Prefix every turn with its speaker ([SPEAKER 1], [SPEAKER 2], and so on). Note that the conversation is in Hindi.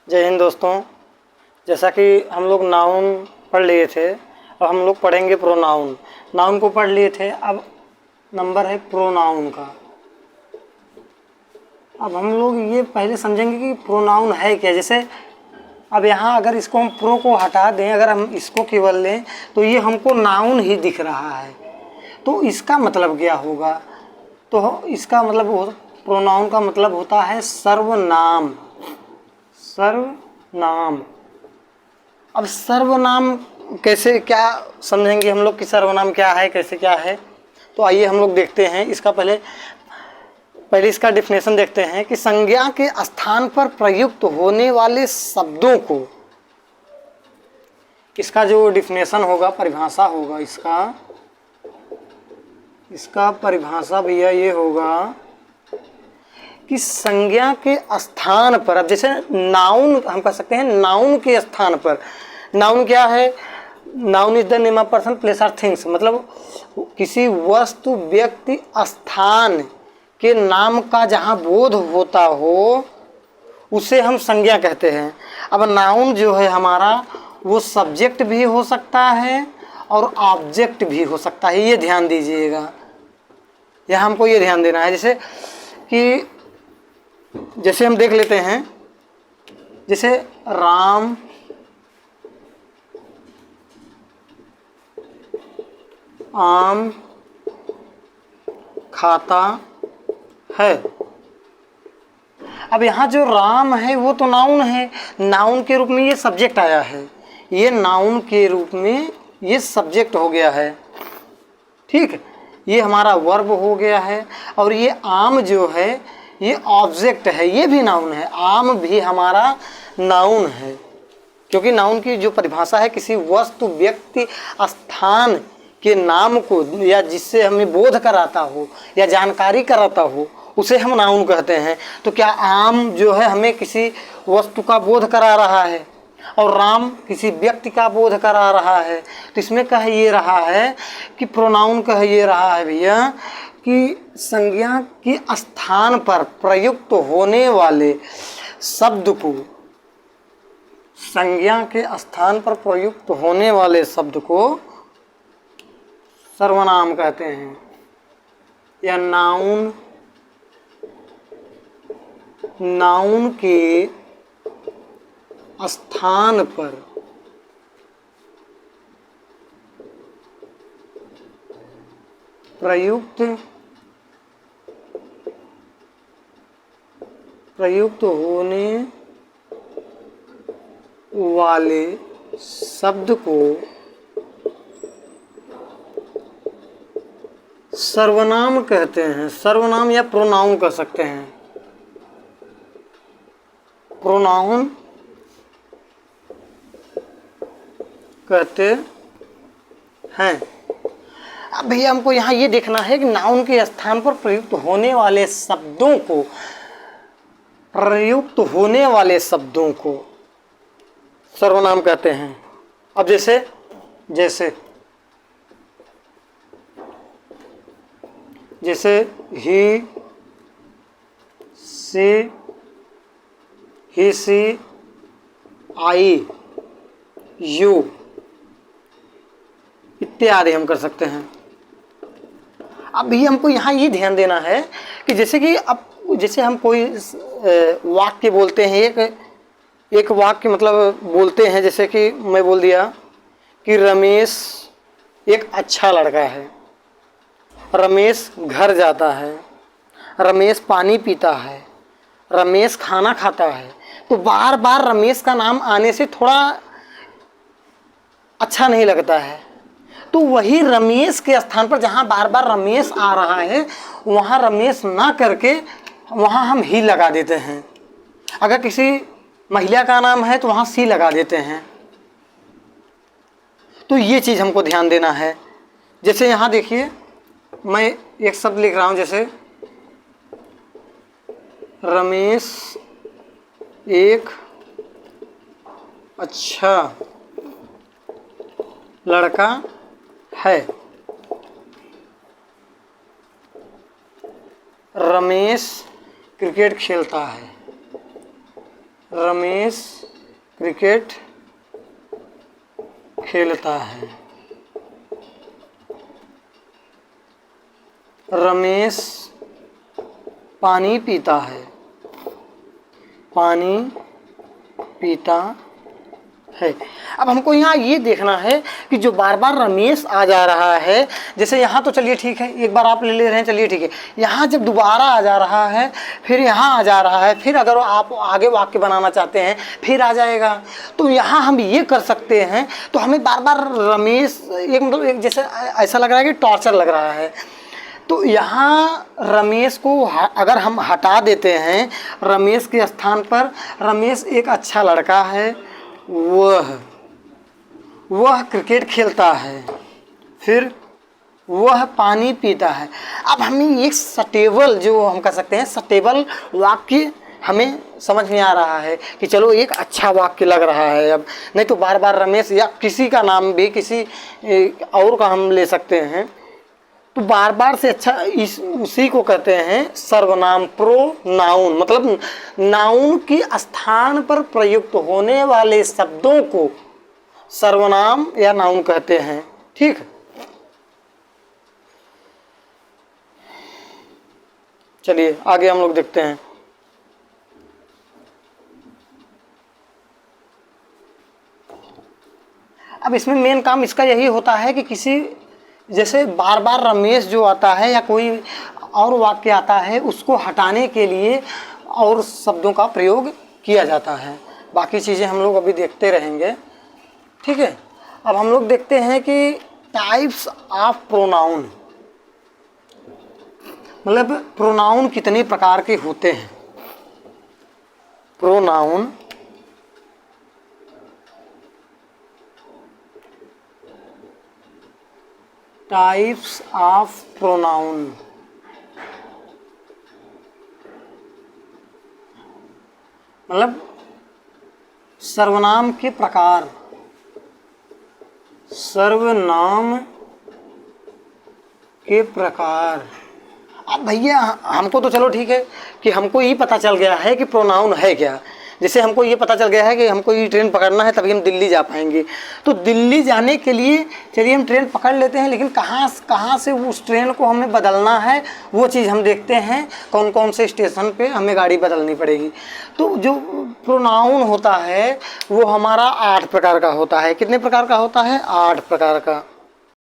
[SPEAKER 1] जय हिंद दोस्तों। जैसा कि हम लोग नाउन पढ़ लिए थे, अब हम लोग पढ़ेंगे प्रोनाउन। नाउन को पढ़ लिए थे, अब नंबर है प्रोनाउन का। अब हम लोग ये पहले समझेंगे कि प्रोनाउन है क्या। जैसे अब यहाँ अगर इसको हम प्रो को हटा दें, अगर हम इसको केवल लें तो ये हमको नाउन ही दिख रहा है। तो इसका मतलब क्या होगा? तो इसका मतलब प्रोनाउन का मतलब होता है सर्वनाम। सर्वनाम। अब सर्वनाम कैसे क्या समझेंगे हम लोग कि सर्वनाम क्या है, कैसे क्या है। तो आइए हम लोग देखते हैं। इसका पहले इसका डिफिनेशन देखते हैं कि संज्ञा के स्थान पर प्रयुक्त होने वाले शब्दों को, इसका जो डिफिनेशन होगा, परिभाषा होगा, इसका परिभाषा भैया ये होगा कि संज्ञा के स्थान पर, अब जैसे नाउन हम कह सकते हैं, नाउन के स्थान पर। नाउन क्या है? Noun is the name of person, place और थिंग्स। मतलब किसी वस्तु, व्यक्ति, स्थान के नाम का जहाँ बोध होता हो उसे हम संज्ञा कहते हैं। अब नाउन जो है हमारा, वो सब्जेक्ट भी हो सकता है और ऑब्जेक्ट भी हो सकता है। ये ध्यान दीजिएगा, यहाँ हमको ये ध्यान देना है। जैसे हम देख लेते हैं, जैसे राम आम खाता है। अब यहाँ जो राम है वो तो नाउन है, नाउन के रूप में ये सब्जेक्ट आया है, ये नाउन के रूप में ये सब्जेक्ट हो गया है। ठीक, ये हमारा वर्ब हो गया है। और ये आम जो है ये ऑब्जेक्ट है, ये भी नाउन है। आम भी हमारा नाउन है, क्योंकि नाउन की जो परिभाषा है, किसी वस्तु, व्यक्ति, स्थान के नाम को, या जिससे हमें बोध कराता हो या जानकारी कराता हो, उसे हम नाउन कहते हैं। तो क्या आम जो है हमें किसी वस्तु का बोध करा रहा है और राम किसी व्यक्ति का बोध करा रहा है। तो इसमें कह ये रहा है कि प्रोनाउन कह ये रहा है भैया कि संज्ञा के स्थान पर प्रयुक्त होने वाले शब्द को, संज्ञा के स्थान पर प्रयुक्त होने वाले शब्द को सर्वनाम कहते हैं, या नाउन। नाउन के स्थान पर प्रयुक्त होने वाले शब्द को सर्वनाम कहते हैं। सर्वनाम या प्रोनाउन कह सकते हैं। प्रोनाउन कहते हैं। अब भैया हमको यहाँ ये देखना है कि नाउन के स्थान पर प्रयुक्त होने वाले शब्दों को, प्रयुक्त होने वाले शब्दों को सर्वनाम कहते हैं। अब जैसे ही, सी, आई, यू इत्यादि हम कर सकते हैं। अब भी हमको यहाँ ये ध्यान देना है कि जैसे हम कोई वाक्य बोलते हैं, एक वाक्य मतलब बोलते हैं, जैसे कि मैं बोल दिया कि रमेश एक अच्छा लड़का है, रमेश घर जाता है, रमेश पानी पीता है, रमेश खाना खाता है। तो बार बार रमेश का नाम आने से थोड़ा अच्छा नहीं लगता है। तो वही रमेश के स्थान पर जहाँ बार बार रमेश आ रहा है, वहाँ रमेश ना करके वहाँ हम ही लगा देते हैं। अगर किसी महिला का नाम है तो वहाँ सी लगा देते हैं। तो ये चीज़ हमको ध्यान देना है। जैसे यहाँ देखिए, मैं एक शब्द लिख रहा हूँ, जैसे रमेश एक अच्छा लड़का है। रमेश क्रिकेट खेलता है। रमेश क्रिकेट खेलता है। रमेश पानी पीता है। पानी पीता है। अब हमको यहाँ ये देखना है कि जो बार बार रमेश आ जा रहा है, जैसे यहाँ तो चलिए ठीक है, एक बार आप ले ले रहे हैं, चलिए ठीक है। यहाँ जब दोबारा आ जा रहा है, फिर यहाँ आ जा रहा है, फिर अगर आप आगे वाक्य बनाना चाहते हैं फिर आ जाएगा, तो यहाँ हम ये कर सकते हैं। तो हमें बार बार रमेश एक मतलब एक जैसे ऐसा लग रहा है कि टॉर्चर लग रहा है, तो यहाँ रमेश को अगर हम हटा देते हैं, रमेश के स्थान पर रमेश एक अच्छा लड़का है, वह क्रिकेट खेलता है, फिर वह पानी पीता है। अब हमें एक सटेबल, जो हम कह सकते हैं सटेबल वाक्य हमें समझ में आ रहा है कि चलो एक अच्छा वाक्य लग रहा है। अब नहीं तो बार बार रमेश या किसी का नाम भी किसी और का हम ले सकते हैं, तो बार बार से अच्छा उसी को कहते हैं सर्वनाम, प्रोनाउन। मतलब नाउन के स्थान पर प्रयुक्त होने वाले शब्दों को सर्वनाम या नाउन कहते हैं। ठीक है, चलिए आगे हम लोग देखते हैं। अब इसमें मेन काम इसका यही होता है कि किसी जैसे बार बार रमेश जो आता है या कोई और वाक्य आता है, उसको हटाने के लिए और शब्दों का प्रयोग किया जाता है। बाकी चीज़ें हम लोग अभी देखते रहेंगे। ठीक है, अब हम लोग देखते हैं कि टाइप्स ऑफ प्रोनाउन, मतलब प्रोनाउन कितने प्रकार के होते हैं। प्रोनाउन टाइप्स ऑफ प्रोनाउन, मतलब सर्वनाम के प्रकार। सर्वनाम के प्रकार। अब भैया हमको तो चलो ठीक है कि हमको ये पता चल गया है कि प्रोनाउन है क्या। जैसे हमको ये पता चल गया है कि हमको ये ट्रेन पकड़ना है तभी हम दिल्ली जा पाएंगे, तो दिल्ली जाने के लिए चलिए हम ट्रेन पकड़ लेते हैं, लेकिन कहाँ से उस ट्रेन को हमें बदलना है वो चीज़ हम देखते हैं, कौन कौन से स्टेशन पे हमें गाड़ी बदलनी पड़ेगी। तो जो प्रोनाउन होता है वो हमारा 8 प्रकार का होता है। कितने प्रकार का होता है? 8 प्रकार का।